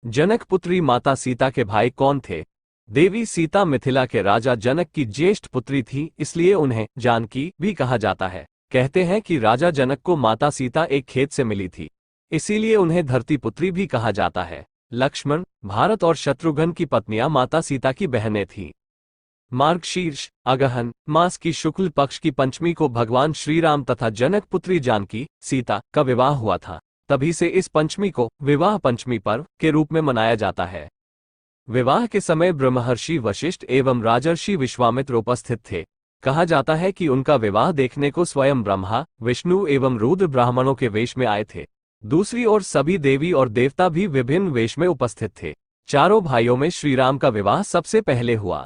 जनक पुत्री माता सीता के भाई कौन थे? देवी सीता मिथिला के राजा जनक की ज्येष्ठ पुत्री थी, इसलिए उन्हें जानकी भी कहा जाता है। कहते हैं कि राजा जनक को माता सीता एक खेत से मिली थी, इसीलिए उन्हें धरती पुत्री भी कहा जाता है। लक्ष्मण, भारत और शत्रुघ्न की पत्नियां माता सीता की बहनें थीं। मार्गशीर्ष अगहन मास की शुक्ल पक्ष की पंचमी को भगवान श्रीराम तथा जनक पुत्री जानकी सीता का विवाह हुआ था। तभी से इस पंचमी को विवाह पंचमी पर्व के रूप में मनाया जाता है। विवाह के समय ब्रह्मर्षि वशिष्ठ एवं राजर्षि विश्वामित्र उपस्थित थे। कहा जाता है कि उनका विवाह देखने को स्वयं ब्रह्मा, विष्णु एवं रुद्र ब्राह्मणों के वेश में आए थे। दूसरी ओर सभी देवी और देवता भी विभिन्न वेश में उपस्थित थे। चारों भाइयों में श्रीराम का विवाह सबसे पहले हुआ।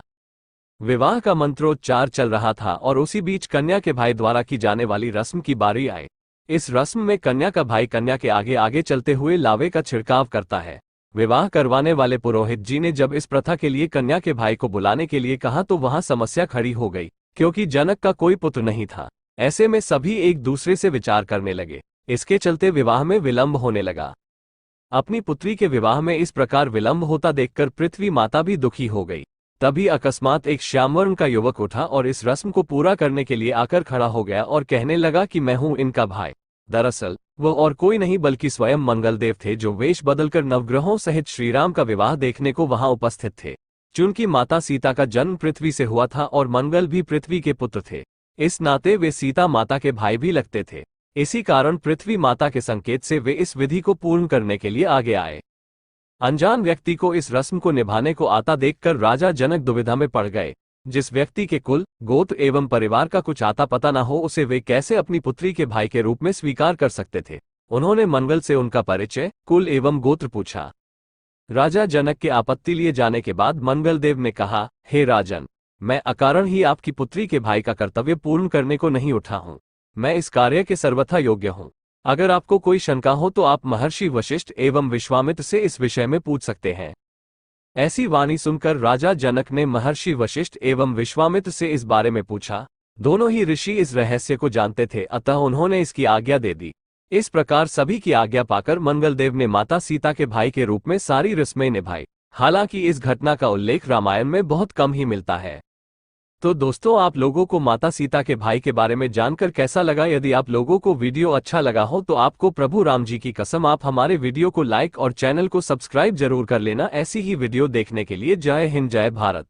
विवाह का मंत्रोच्चार चल रहा था और उसी बीच कन्या के भाई द्वारा की जाने वाली रस्म की बारी आई। इस रस्म में कन्या का भाई कन्या के आगे आगे चलते हुए लावे का छिड़काव करता है। विवाह करवाने वाले पुरोहित जी ने जब इस प्रथा के लिए कन्या के भाई को बुलाने के लिए कहा तो वहां समस्या खड़ी हो गई, क्योंकि जनक का कोई पुत्र नहीं था। ऐसे में सभी एक दूसरे से विचार करने लगे। इसके चलते विवाह में विलंब होने लगा। अपनी पुत्री के विवाह में इस प्रकार विलंब होता देखकर पृथ्वी माता भी दुखी हो गई। तभी अकस्मात एक श्यामवर्ण का युवक उठा और इस रस्म को पूरा करने के लिए आकर खड़ा हो गया और कहने लगा कि मैं हूं इनका भाई। दरअसल वो और कोई नहीं बल्कि स्वयं मंगलदेव थे, जो वेश बदलकर नवग्रहों सहित श्रीराम का विवाह देखने को वहां उपस्थित थे। चूंकि माता सीता का जन्म पृथ्वी से हुआ था और मंगल भी पृथ्वी के पुत्र थे, इस नाते वे सीता माता के भाई भी लगते थे। इसी कारण पृथ्वी माता के संकेत से वे इस विधि को पूर्ण करने के लिए आगे आए। अनजान व्यक्ति को इस रस्म को निभाने को आता देखकर राजा जनक दुविधा में पड़ गए। जिस व्यक्ति के कुल, गोत्र एवं परिवार का कुछ आता पता न हो, उसे वे कैसे अपनी पुत्री के भाई के रूप में स्वीकार कर सकते थे। उन्होंने मंगल से उनका परिचय, कुल एवं गोत्र पूछा। राजा जनक के आपत्ति लिए जाने के बाद मंगलदेव ने कहा, हे राजन, मैं अकारण ही आपकी पुत्री के भाई का कर्तव्य पूर्ण करने को नहीं उठा हूं। मैं इस कार्य के सर्वथा योग्य हूं। अगर आपको कोई शंका हो तो आप महर्षि वशिष्ठ एवं विश्वामित्र से इस विषय में पूछ सकते हैं। ऐसी वाणी सुनकर राजा जनक ने महर्षि वशिष्ठ एवं विश्वामित्र से इस बारे में पूछा। दोनों ही ऋषि इस रहस्य को जानते थे, अतः उन्होंने इसकी आज्ञा दे दी। इस प्रकार सभी की आज्ञा पाकर मंगलदेव ने माता सीता के भाई के रूप में सारी रस्में निभाई। हालांकि इस घटना का उल्लेख रामायण में बहुत कम ही मिलता है। तो दोस्तों, आप लोगों को माता सीता के भाई के बारे में जानकर कैसा लगा? यदि आप लोगों को वीडियो अच्छा लगा हो तो आपको प्रभु राम जी की कसम आप हमारे वीडियो को लाइक और चैनल को सब्सक्राइब जरूर कर लेना। ऐसी ही वीडियो देखने के लिए जय हिंद, जय भारत।